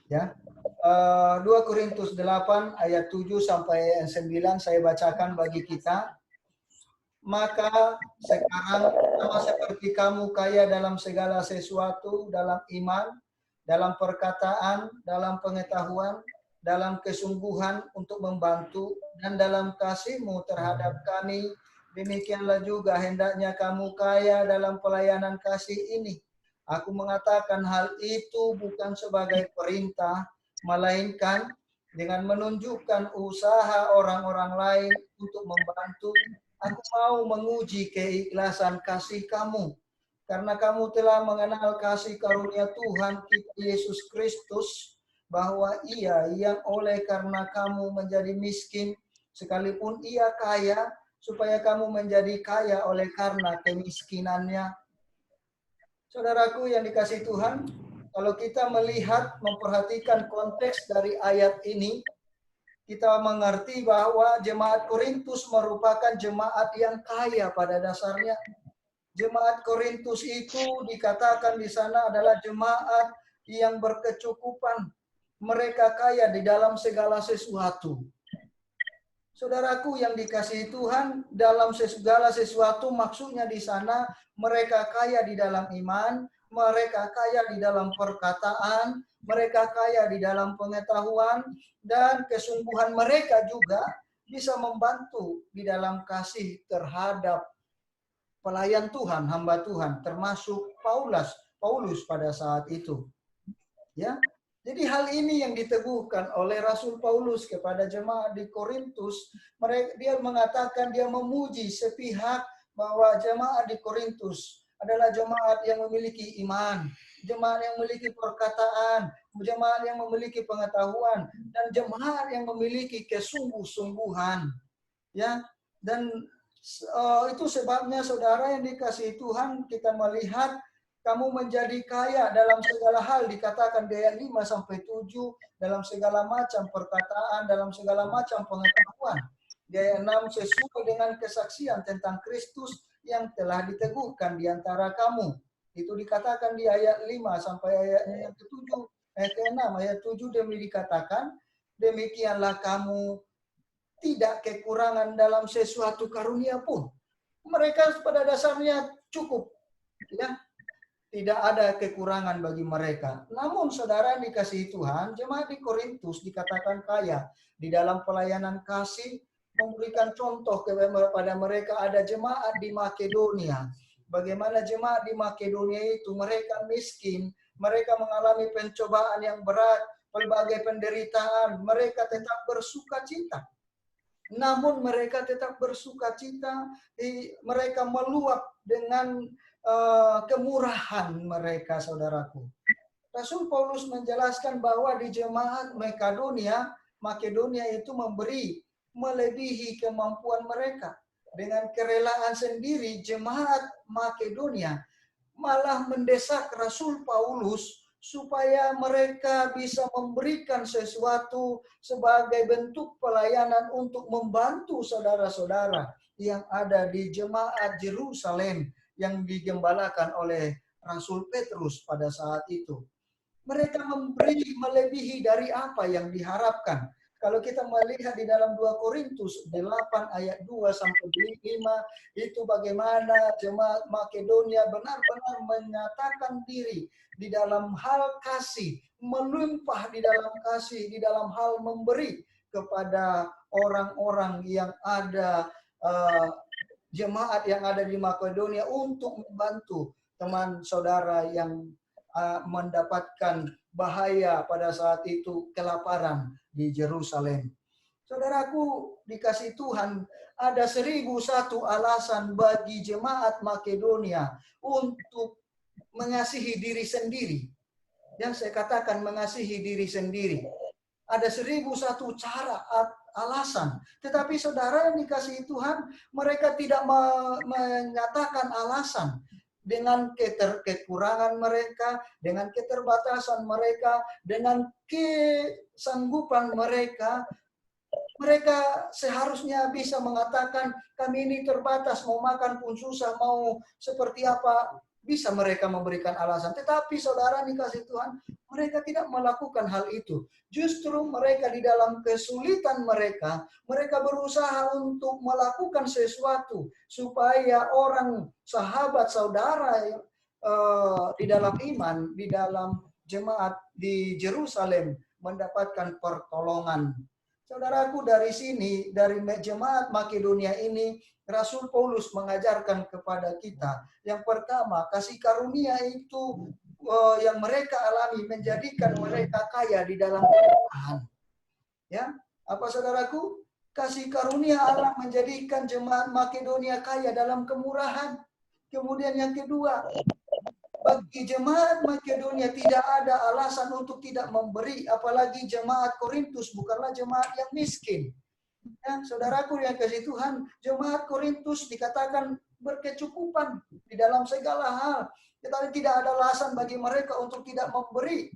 Ya. 2 Korintus 8 ayat 7 sampai 9 saya bacakan bagi kita. Maka sekarang sama seperti kamu kaya dalam segala sesuatu, dalam iman, dalam perkataan, dalam pengetahuan, dalam kesungguhan untuk membantu, dan dalam kasihmu terhadap kami, demikianlah juga hendaknya kamu kaya dalam pelayanan kasih ini. Aku mengatakan hal itu bukan sebagai perintah, melainkan dengan menunjukkan usaha orang-orang lain untuk membantu. Aku mau menguji keikhlasan kasih kamu, karena kamu telah mengenal kasih karunia Tuhan kita Yesus Kristus, bahwa Ia yang oleh karena kamu menjadi miskin, sekalipun Ia kaya, supaya kamu menjadi kaya oleh karena kemiskinannya. Saudaraku yang dikasihi Tuhan, kalau kita melihat, memperhatikan konteks dari ayat ini, kita mengerti bahwa jemaat Korintus merupakan jemaat yang kaya pada dasarnya. Jemaat Korintus itu dikatakan di sana adalah jemaat yang berkecukupan. Mereka kaya di dalam segala sesuatu. Saudaraku yang dikasihi Tuhan, dalam segala sesuatu maksudnya di sana mereka kaya di dalam iman, mereka kaya di dalam perkataan, mereka kaya di dalam pengetahuan, dan kesungguhan mereka juga bisa membantu di dalam kasih terhadap pelayan Tuhan, hamba Tuhan, termasuk Paulus pada saat itu. Ya, jadi hal ini yang diteguhkan oleh Rasul Paulus kepada jemaat di Korintus. Dia mengatakan, dia memuji sepihak bahwa jemaat di Korintus adalah jemaat yang memiliki iman, jemaat yang memiliki perkataan, jemaat yang memiliki pengetahuan, dan jemaat yang memiliki kesungguh-sungguhan. Ya, dan itu sebabnya saudara yang dikasihi Tuhan, kita melihat kamu menjadi kaya dalam segala hal, dikatakan di ayat 5 sampai 7, dalam segala macam perkataan, dalam segala macam pengetahuan. Di ayat 6, sesuai dengan kesaksian tentang Kristus yang telah diteguhkan di antara kamu. Itu dikatakan di ayat 5 sampai ayatnya yang ke-7. Ayat ke-6, ayat 7 dikatakan, demikianlah kamu tidak kekurangan dalam sesuatu karunia pun. Mereka pada dasarnya cukup, ya. Tidak ada kekurangan bagi mereka. Namun saudara yang dikasihi Tuhan, jemaat di Korintus dikatakan kaya di dalam pelayanan kasih, memberikan contoh kepada mereka. Ada jemaat di Makedonia. Bagaimana jemaat di Makedonia itu, mereka miskin, mereka mengalami pencobaan yang berat, berbagai penderitaan, mereka tetap bersuka cita. Namun mereka tetap bersuka cita, mereka meluap dengan kemurahan mereka, saudaraku. Rasul Paulus menjelaskan bahwa di jemaat Makedonia itu memberi melebihi kemampuan mereka. Dengan kerelaan sendiri, jemaat Makedonia malah mendesak Rasul Paulus supaya mereka bisa memberikan sesuatu sebagai bentuk pelayanan untuk membantu saudara-saudara yang ada di jemaat Yerusalem yang digembalakan oleh Rasul Petrus pada saat itu. Mereka memberi melebihi dari apa yang diharapkan. Kalau kita melihat di dalam 2 Korintus 8 ayat 2 sampai 5, itu bagaimana jemaat Makedonia benar-benar menyatakan diri di dalam hal kasih, melimpah di dalam kasih, di dalam hal memberi kepada orang-orang yang ada, jemaat yang ada di Makedonia, untuk membantu teman saudara yang mendapatkan bahaya pada saat itu, kelaparan di Yerusalem. Saudaraku dikasih Tuhan, ada 1001 alasan bagi jemaat Makedonia untuk mengasihi diri sendiri. Yang saya katakan mengasihi diri sendiri. Ada 1001 cara, alasan. Tetapi saudara yang dikasihi Tuhan, mereka tidak menyatakan alasan. Dengan kekurangan mereka, dengan keterbatasan mereka, dengan kesanggupan mereka, mereka seharusnya bisa mengatakan, kami ini terbatas, mau makan pun susah, mau seperti apa, bisa mereka memberikan alasan. Tetapi saudara dikasih Tuhan, mereka tidak melakukan hal itu. Justru mereka di dalam kesulitan mereka berusaha untuk melakukan sesuatu supaya orang sahabat saudara di dalam iman, di dalam jemaat di Yerusalem mendapatkan pertolongan. Saudaraku, dari sini, dari jemaat Makedonia ini, Rasul Paulus mengajarkan kepada kita, yang pertama, kasih karunia itu yang mereka alami menjadikan mereka kaya di dalam kemurahan. Ya, apa saudaraku? Kasih karunia Allah menjadikan jemaat Makedonia kaya dalam kemurahan. Kemudian yang kedua, bagi jemaat Makedonia tidak ada alasan untuk tidak memberi, apalagi jemaat Korintus bukanlah jemaat yang miskin. Ya, saudaraku yang kasih Tuhan, jemaat Korintus dikatakan berkecukupan di dalam segala hal. Tetapi tidak ada alasan bagi mereka untuk tidak memberi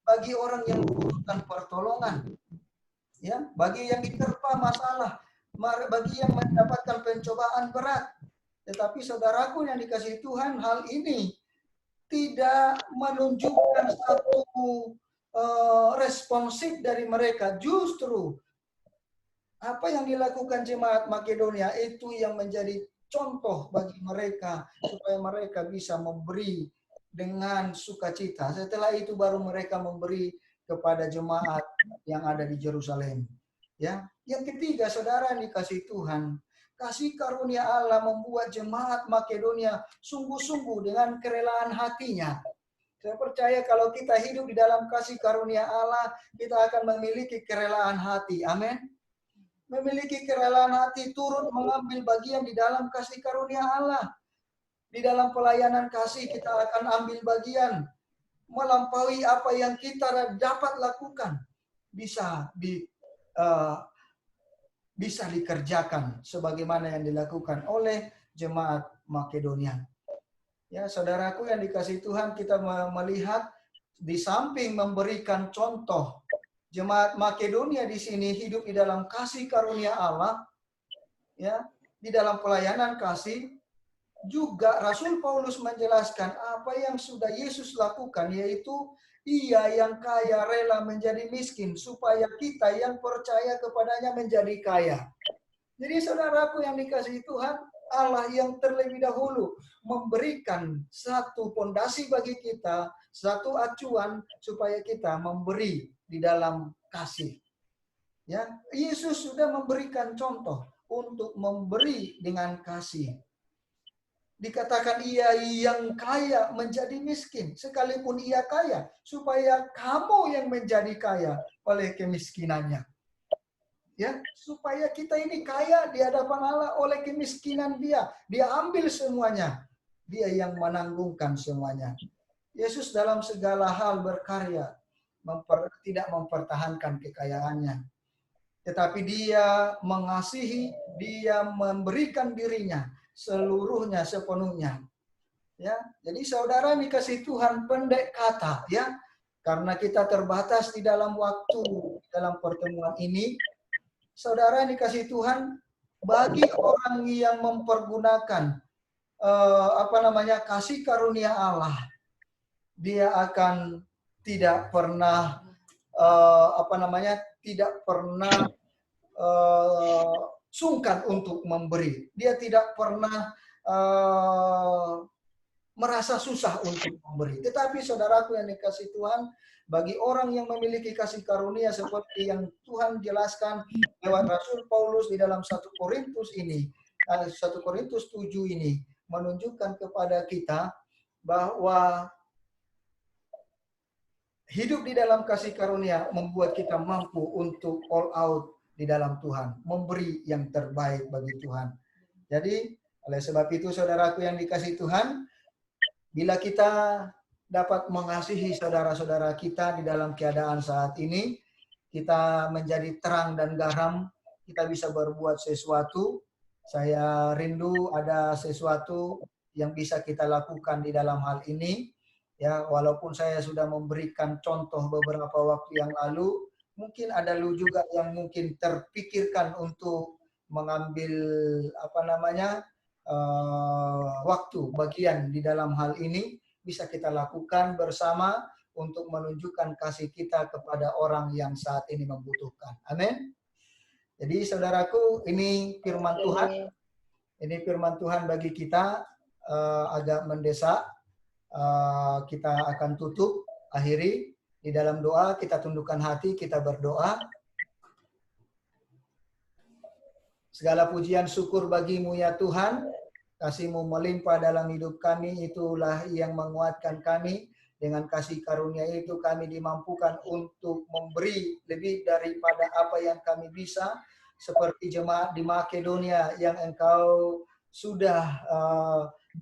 bagi orang yang membutuhkan pertolongan. Ya, bagi yang diterpa masalah, bagi yang mendapatkan pencobaan berat. Tetapi saudaraku yang dikasih Tuhan, hal ini tidak menunjukkan satu responsif dari mereka. Justru apa yang dilakukan jemaat Makedonia itu yang menjadi contoh bagi mereka supaya mereka bisa memberi dengan sukacita. Setelah itu baru mereka memberi kepada jemaat yang ada di Yerusalem. Ya, yang ketiga, saudara yang dikasih Tuhan, kasih karunia Allah membuat jemaat Makedonia sungguh-sungguh dengan kerelaan hatinya. Saya percaya kalau kita hidup di dalam kasih karunia Allah, kita akan memiliki kerelaan hati. Amin. Memiliki kerelaan hati turut mengambil bagian di dalam kasih karunia Allah. Di dalam pelayanan kasih kita akan ambil bagian melampaui apa yang kita dapat lakukan. Bisa dikerjakan sebagaimana yang dilakukan oleh jemaat Makedonia. Ya, saudaraku yang dikasih Tuhan, kita melihat di samping memberikan contoh, jemaat Makedonia di sini hidup di dalam kasih karunia Allah, ya, di dalam pelayanan kasih. Juga Rasul Paulus menjelaskan apa yang sudah Yesus lakukan, yaitu Ia yang kaya rela menjadi miskin supaya kita yang percaya kepadanya menjadi kaya. Jadi saudaraku yang dikasihi Tuhan, Allah yang terlebih dahulu memberikan satu fondasi bagi kita, satu acuan supaya kita memberi di dalam kasih. Ya, Yesus sudah memberikan contoh untuk memberi dengan kasih. Dikatakan Ia yang kaya menjadi miskin, sekalipun Ia kaya, supaya kamu yang menjadi kaya oleh kemiskinannya. Ya, supaya kita ini kaya di hadapan Allah oleh kemiskinan Dia. Dia ambil semuanya. Dia yang menanggungkan semuanya. Yesus dalam segala hal berkarya, tidak mempertahankan kekayaannya. Tetapi Dia mengasihi, Dia memberikan dirinya seluruhnya, sepenuhnya. Ya, jadi saudara dikasih Tuhan, pendek kata, ya, karena kita terbatas di dalam waktu dalam pertemuan ini. Saudara dikasih Tuhan, bagi orang yang mempergunakan kasih karunia Allah, dia akan tidak pernah tidak pernah sungkan untuk memberi. Dia tidak pernah merasa susah untuk memberi. Tetapi saudaraku yang dikasih Tuhan, bagi orang yang memiliki kasih karunia seperti yang Tuhan jelaskan lewat Rasul Paulus di dalam 1 Korintus ini, 1 Korintus 7 ini, menunjukkan kepada kita bahwa hidup di dalam kasih karunia membuat kita mampu untuk all out di dalam Tuhan, memberi yang terbaik bagi Tuhan. Jadi, oleh sebab itu saudaraku yang dikasih Tuhan, bila kita dapat mengasihi saudara-saudara kita di dalam keadaan saat ini, kita menjadi terang dan garam, kita bisa berbuat sesuatu. Saya rindu ada sesuatu yang bisa kita lakukan di dalam hal ini. Ya, walaupun saya sudah memberikan contoh beberapa waktu yang lalu, mungkin ada lu juga yang mungkin terpikirkan untuk mengambil waktu bagian di dalam hal ini bisa kita lakukan bersama untuk menunjukkan kasih kita kepada orang yang saat ini membutuhkan. Amin. Jadi saudaraku, ini firman Tuhan. Ini firman Tuhan bagi kita, agak mendesak. Kita akan tutup, akhiri di dalam doa. Kita tundukkan hati, kita berdoa. Segala pujian syukur bagimu ya Tuhan. Kasih-Mu melimpah dalam hidup kami, itulah yang menguatkan kami. Dengan kasih karunia itu kami dimampukan untuk memberi lebih daripada apa yang kami bisa. Seperti jemaat di Makedonia yang Engkau sudah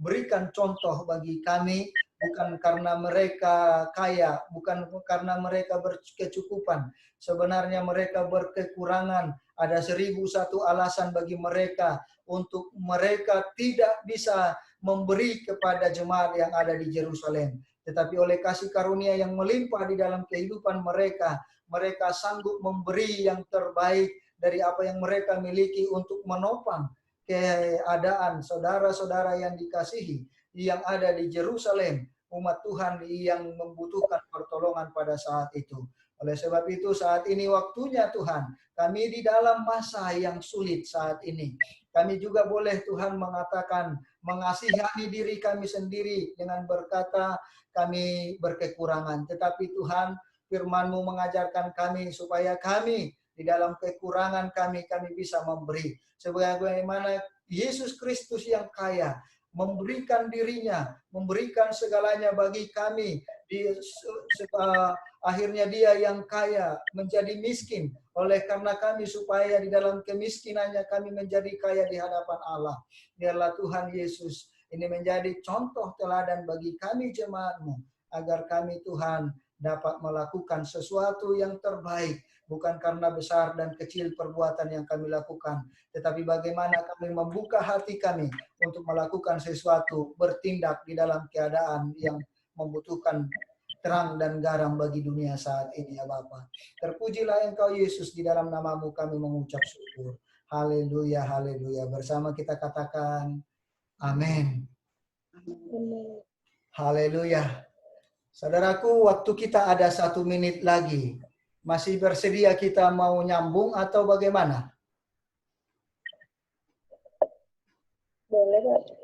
berikan contoh bagi kami. Bukan karena mereka kaya, bukan karena mereka berkecukupan. Sebenarnya mereka berkekurangan. Ada 1001 alasan bagi mereka untuk mereka tidak bisa memberi kepada jemaat yang ada di Yerusalem. Tetapi oleh kasih karunia yang melimpah di dalam kehidupan mereka, mereka sanggup memberi yang terbaik dari apa yang mereka miliki untuk menopang keadaan saudara-saudara yang dikasihi yang ada di Yerusalem, umat Tuhan yang membutuhkan pertolongan pada saat itu. Oleh sebab itu saat ini waktunya Tuhan, kami di dalam masa yang sulit saat ini. Kami juga boleh Tuhan mengatakan, mengasihani diri kami sendiri dengan berkata kami berkekurangan. Tetapi Tuhan, firman-Mu mengajarkan kami supaya kami di dalam kekurangan kami bisa memberi. Sebagaimana Yesus Kristus yang kaya, memberikan dirinya, memberikan segalanya bagi kami. Akhirnya dia yang kaya menjadi miskin oleh karena kami supaya di dalam kemiskinannya kami menjadi kaya di hadapan Allah. Biarlah Tuhan Yesus ini menjadi contoh teladan bagi kami jemaat-Mu agar kami Tuhan dapat melakukan sesuatu yang terbaik bukan karena besar dan kecil perbuatan yang kami lakukan, tetapi bagaimana kami membuka hati kami untuk melakukan sesuatu, bertindak di dalam keadaan yang membutuhkan terang dan garam bagi dunia saat ini ya Bapa. Terpujilah Engkau Yesus, di dalam nama-Mu kami mengucap syukur. Haleluya, haleluya. Bersama kita katakan amin. Haleluya. Saudaraku, waktu kita ada 1 menit lagi. Masih bersedia kita mau nyambung atau bagaimana? Boleh, Pak.